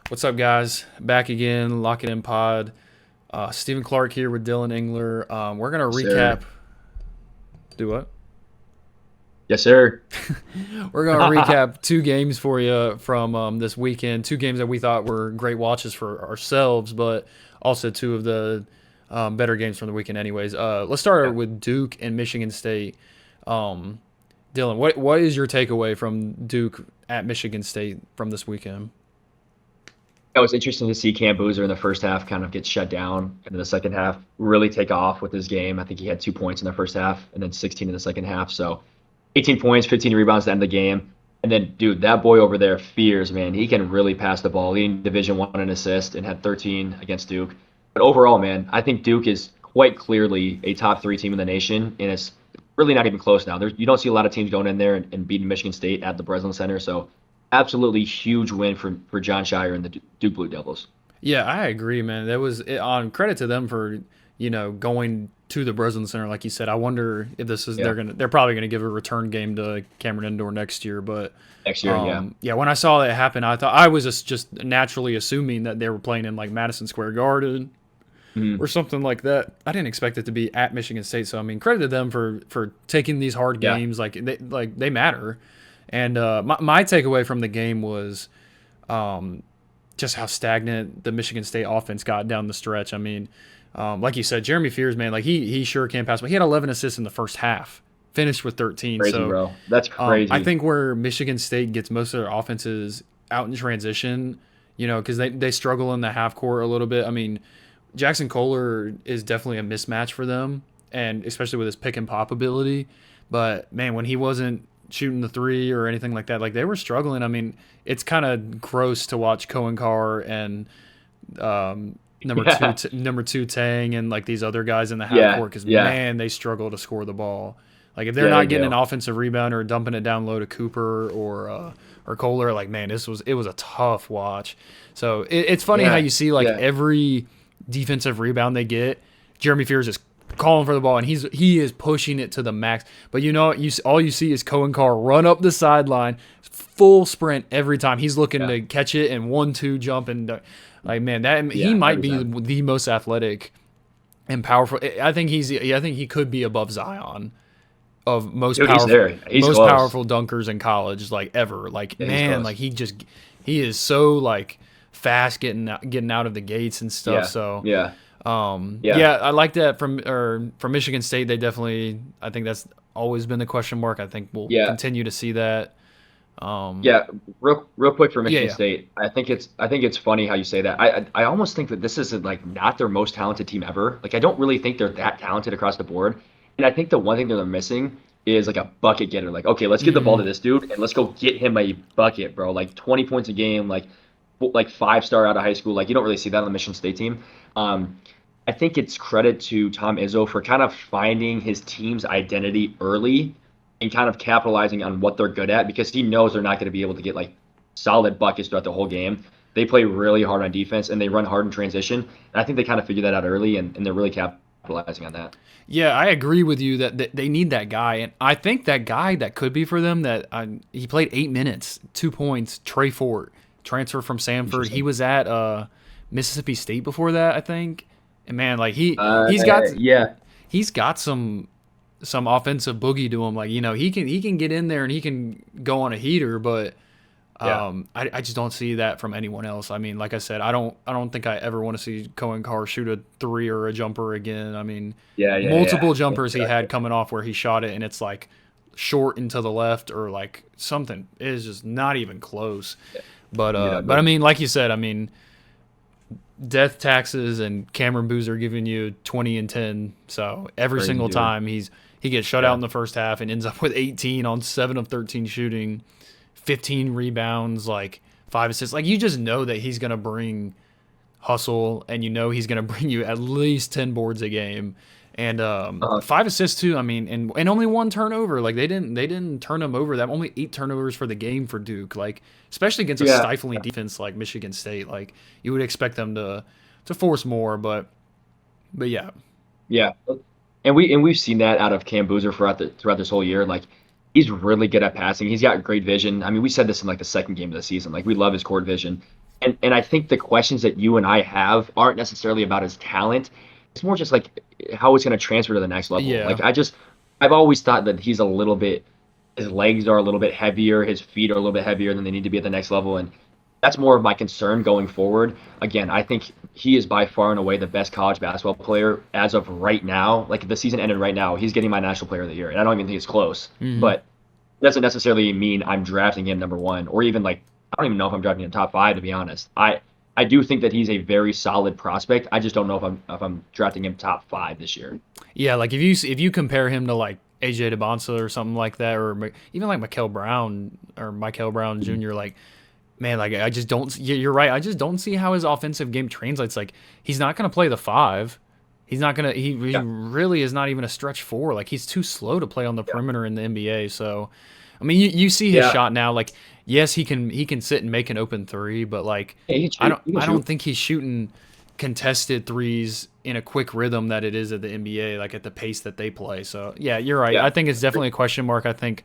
What's up, guys? Back again, Lock It In Pod. Stephen Clark here with Dylan Engler. We're gonna Yes, recap. sir. Do what? Yes, sir. We're gonna recap two games for you from this weekend. Two games that we thought were great watches for ourselves, but also two of the better games from the weekend. Anyways, let's start Yeah. with Duke and Michigan State. Um, Dylan, what is your takeaway from Duke at Michigan State from this weekend? It was interesting to see Cam Boozer in the first half kind of get shut down, and in the second half really take off with his game. I think he had 2 points in the first half, and then 16 in the second half. So 18 points, 15 rebounds at the end of the game. And then, dude, that boy over there, Fears, man, he can really pass the ball. Leading Division One in assist and had 13 against Duke. But overall, man, I think Duke is quite clearly a top three team in the nation, and it's really not even close now. You don't see a lot of teams going in there and beating Michigan State at the Breslin Center. So absolutely huge win for John Shire and the Duke Blue Devils. Yeah, I agree, man. That was on credit to them for going to the Breslin Center, like you said. I wonder if this is Yeah, they're probably gonna give a return game to Cameron Indoor next year. But next year, yeah. yeah, when I saw that happen, I thought I was just naturally assuming that they were playing in like Madison Square Garden Mhm. or something like that. I didn't expect it to be at Michigan State. So I mean, credit to them for taking these hard Yeah, games like they matter. And my takeaway from the game was just how stagnant the Michigan State offense got down the stretch. I mean, like you said, Jeremy Fears, man, like he sure can pass, but he had 11 assists in the first half, finished with 13. crazy, So bro. That's I crazy. think where Michigan State gets most of their offenses out in transition, because they struggle in the half court a little bit. I mean, Jackson Kohler is definitely a mismatch for them, and especially with his pick and pop ability. But man, when he wasn't shooting the three or anything like that, like they were struggling. I mean, it's kind of gross to watch Cohen Carr and Yeah, number two Tang and like these other guys in the half yeah, court because yeah, man, they struggle to score the ball. Like if they're yeah. They not getting an do. offensive rebound or dumping it down low to Cooper or Kohler, like man, it was a tough watch. So it's funny how Yeah, you see like yeah. every defensive rebound they get, Jeremy Fears is calling for the ball and he is pushing it to the max. But all you see is Cohen Carr run up the sideline, full sprint every time. He's looking Yeah, to catch it and 1-2 jump and like man, that he yeah, might every be time. the most athletic and powerful. I think he could be above Zion of Dude, he's there. He's most close. powerful dunkers in college like ever. Like Yeah, he's man, close. like he is so like fast getting out of the gates and stuff. Yeah, So yeah, yeah, yeah, I like that from Michigan State. They definitely, I think that's always been the question mark. I think we'll yeah, continue to see that. Um, yeah. Real quick for yeah, Michigan yeah. State. I think it's funny how you say that. I almost think that this is like not their most talented team ever. Like I don't really think they're that talented across the board. And I think the one thing that they're missing is like a bucket getter. Like, okay, let's give the ball to Hmm. this dude and let's go get him a bucket, bro. Like 20 points a game, like 5-star out of high school. Like you don't really see that on the Michigan State team. Um, I think it's credit to Tom Izzo for kind of finding his team's identity early and kind of capitalizing on what they're good at because he knows they're not going to be able to get like solid buckets throughout the whole game. They play really hard on defense and they run hard in transition. And I think they kind of figured that out early and they're really capitalizing on that. Yeah, I agree with you that they need that guy, and I think that guy that could be for them. He played 8 minutes, 2 points. Trey Fort, transfer from Samford. He Interesting. was at Mississippi State before that, I think. And man, like he's got Yeah, he's got some offensive boogie to him. Like he can get in there and he can go on a heater, but yeah, I just don't see that from anyone else. I mean, like I said, I don't think I ever want to see Cohen Carr shoot a three or a jumper again. I mean, yeah, yeah, yeah. multiple jumpers he had Exactly. coming off where he shot it and it's like short and to the left or like something. It is just not even close. Yeah, you get But I ugly. mean, like you said, I mean, death taxes and Cameron Boozer giving you 20 and 10. So every Crazy single dude. time he gets shut out Yeah. in the first half and ends up with 18 on 7 of 13 shooting, 15 rebounds, like 5 assists. Like you just know that he's going to bring hustle and he's going to bring you at least 10 boards a game. And Uh-huh. 5 assists too. I mean, and only one turnover. Like they didn't turn him over. That only 8 turnovers for the game for Duke. Like especially against a Yeah. stifling defense like Michigan State. Like you would expect them to force more, but yeah, Yeah, and we've seen that out of Cam Boozer throughout this whole year. Like he's really good at passing. He's got great vision. I mean, we said this in like the second game of the season. Like we love his court vision, And I think the questions that you and I have aren't necessarily about his talent. It's more just like how it's going to transfer to the next level. Yeah. I've always thought that he's a little bit, his legs are a little bit heavier, his feet are a little bit heavier than they need to be at the next level. And that's more of my concern going forward. Again, I think he is by far and away the best college basketball player as of right now. Like if the season ended right now, he's getting my national player of the year. And I don't even think it's close. Hmm. But doesn't necessarily mean I'm drafting him number one, or even like I don't even know if I'm drafting him top five to be honest. I do think that he's a very solid prospect. I just don't know if I'm drafting him top five this year. Yeah, like if you compare him to like AJ DeBonsa or something like that, or even like Mikel Brown or Michael Brown Jr. Like, man, like I just don't. You're right. I just don't see how his offensive game translates. Like he's not gonna play the five. He's not gonna. He Yeah, really is not even a stretch four. Like he's too slow to play on the perimeter in the NBA. So, I mean, you see his yeah. shot now. Like, yes, he can sit and make an open three, but like, Hey, he can shoot. He can I don't shoot. think he's shooting contested threes in a quick rhythm that it is at the NBA, like at the pace that they play. So yeah, you're right. Yeah, I think it's definitely a question mark. I think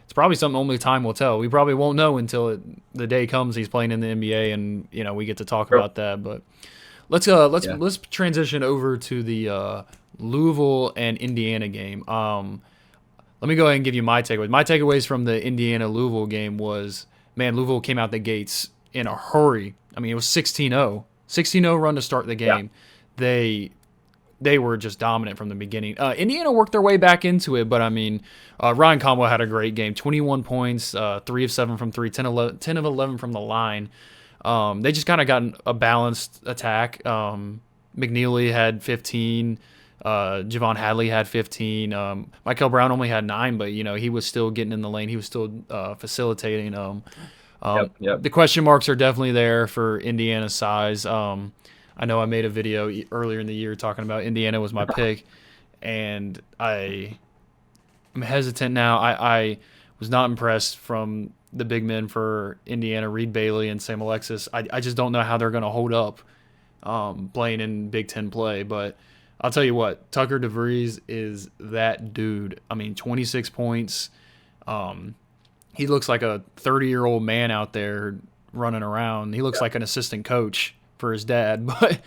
it's probably something only time will tell. We probably won't know until the day comes he's playing in the NBA, and we get to talk bro. about that. But let's Yeah, let's transition over to the Louisville and Indiana game. Let me go ahead and give you my takeaways. My takeaways from the Indiana Louisville game was, man, Louisville came out the gates in a hurry. I mean, it was 16-0. 16-0 run to start the yeah, game. They they were just dominant from the beginning. Indiana worked their way back into it, but I mean, Ryan Conwell had a great game. 21 points, 3 of 7 from 3, 10 of 11 from the line. They just kind of got a balanced attack. McNeely had 15. Javon Hadley had 15. Michael Brown only had 9, but he was still getting in the lane. He was still facilitating. yep, yep. The question marks are definitely there for Indiana's size. I know I made a video earlier in the year talking about Indiana was my pick, and I'm hesitant now. I was not impressed from the big men for Indiana, Reed Bailey and Sam Alexis. I just don't know how they're going to hold up playing in Big Ten play. But I'll tell you what, Tucker DeVries is that dude. I mean, 26 points. He looks like a 30-year-old man out there running around. He looks Yeah, like an assistant coach for his dad, but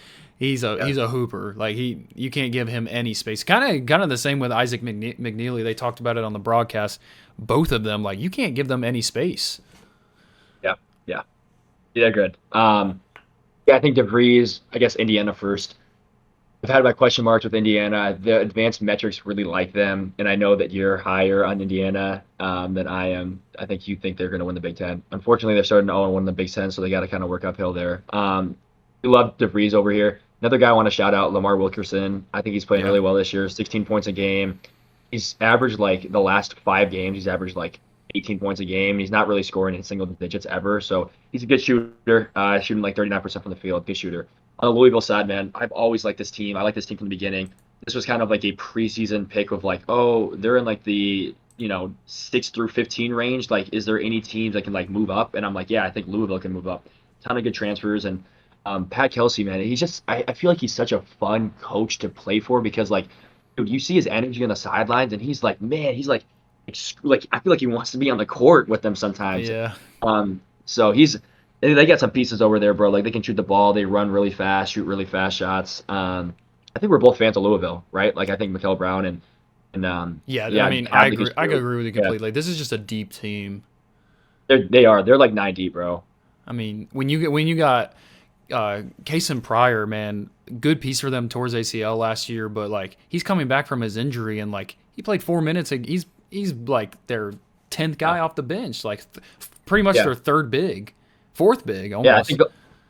yeah, he's a hooper. Like you can't give him any space. Kind of the same with Isaac McNeely. They talked about it on the broadcast. Both of them, like you can't give them any space. yeah, yeah. Yeah, good. Yeah, I think DeVries, I guess Indiana first. I've had my question marks with Indiana. The advanced metrics really like them, and I know that you're higher on Indiana than I am. I think you think they're going to win the Big Ten. Unfortunately, they're starting to 0-1 in the Big Ten, so they got to kind of work uphill there. We love DeVries over here. Another guy I want to shout out, Lamar Wilkerson. I think he's playing Yeah, really well this year. 16 points a game. He's averaged like the last 5 games. He's averaged like 18 points a game. He's not really scoring in single digits ever. So he's a good shooter, shooting like 39% from the field. Good shooter. On the Louisville side, man, I've always liked this team. I like this team from the beginning. This was kind of like a preseason pick of like, oh, they're in like the 6 through 15 range. Like, is there any teams that can like move up? And I'm like, yeah, I think Louisville can move up. Ton of good transfers and Pat Kelsey, man, he's just I feel like he's such a fun coach to play for because like, dude, you see his energy on the sidelines and he's like, man, he's like I feel like he wants to be on the court with them sometimes. yeah, So they got some pieces over there, bro. Like they can shoot the ball, they run really fast, shoot really fast shots. I think we're both fans of Louisville, right? Like I think Mikel Brown and yeah. I yeah, mean, I Hadley agree. gets I through. agree with you Yeah, completely. This is just a deep team. they're like 9 deep, bro. I mean, when you got Kason Pryor, man, good piece for them towards ACL last year, but like he's coming back from his injury and like he played 4 minutes. And he's like their 10th Yeah, guy off the bench, like pretty much yeah. their third big, fourth big Yeah, almost.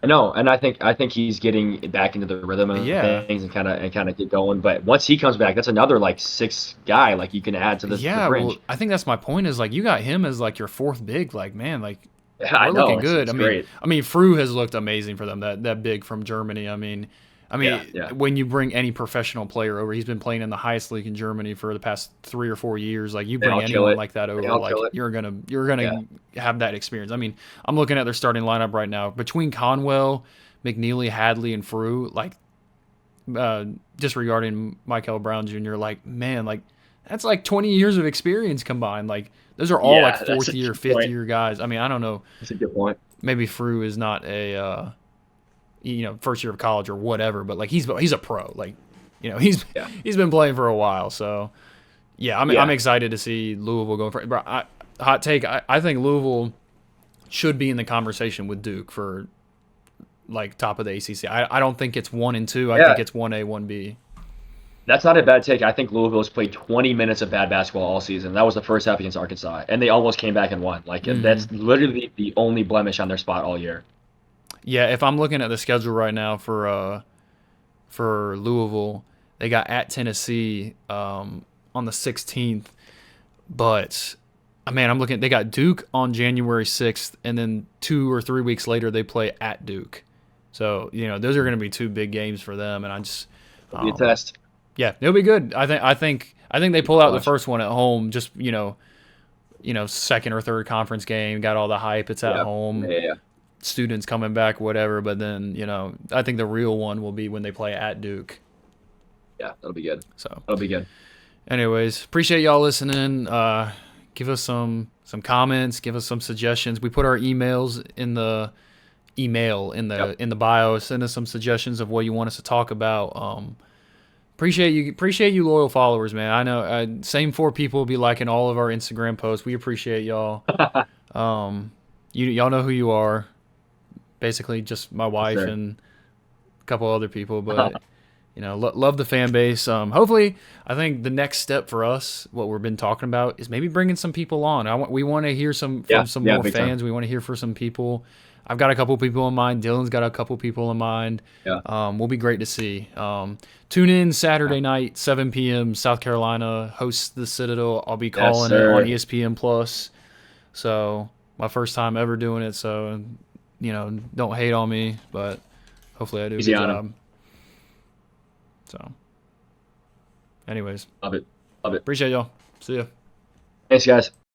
I know, and I think he's getting back into the rhythm of Yeah, things and kind of get going. But once he comes back, that's another like six guy like you can add to the yeah. Well, fringe. I think that's my point. Is like you got him as like your fourth big. Like man, like Yeah, I we're looking know good. it's great. I mean, Fru has looked amazing for them. That big from Germany. I mean, Yeah, yeah, when you bring any professional player over, he's been playing in the highest league in Germany for the past 3 or 4 years. Like you they bring all kill anyone it. like that They over, all like kill it. you're gonna Yeah, have that experience. I mean, I'm looking at their starting lineup right now between Conwell, McNeely, Hadley, and Fru. Like disregarding Michael Brown Jr. Like man, like that's like 20 years of experience combined. Like those are all like yeah, that's fourth a year, good fifth point. year guys. I mean, I don't know. That's a good point. maybe Frew is not a first year of college or whatever, but like he's a pro. Like, Yeah. he's been playing for a while. So yeah, I'm Yeah. excited to see Louisville go for it. But hot take, I think Louisville should be in the conversation with Duke for like top of the ACC. I don't think it's 1 and 2. I think Yeah. it's 1A, 1B. That's not a bad take. I think Louisville's played 20 minutes of bad basketball all season. That was the first half against Arkansas, and they almost came back and won. Like that's literally the only blemish on their spot all year. Yeah, if I'm looking at the schedule right now for Louisville, they got at Tennessee on the 16th, but man, I'm looking. They got Duke on January 6th, and then 2 or 3 weeks later they play at Duke. So those are going to be 2 big games for them, and I just It'll be a test. yeah, it'll be good. I think they pull out the Watch. first one at home. Just second or third conference game, got all the hype. It's at Yeah. home. Yeah. Students coming back, whatever. But then I think the real one will be when they play at Duke. Yeah. That'll be good. So, That'll be good. anyways, appreciate y'all listening. Give us some comments. Give us some suggestions. We put our emails in the email in the bio. Send us some suggestions of what you want us to talk about. Appreciate you loyal followers, man. I know same 4 people will be liking all of our Instagram posts. We appreciate y'all. Y'all know who you are. Basically, just my wife and a couple other people, but love the fan base. Hopefully, I think the next step for us, what we've been talking about, is maybe bringing some people on. We want to hear from some more big fans. time. We want to hear from some people. I've got a couple people in mind. Dylan's got a couple people in mind. Yeah. Will be great to see. Tune in Saturday night, 7 p.m. South Carolina hosts the Citadel. I'll be calling it on ESPN Plus. So my first time ever doing it. So don't hate on me, but hopefully I do a Easy good on job. him. So, anyways, Love it. Love it. appreciate y'all. See ya. Thanks, guys.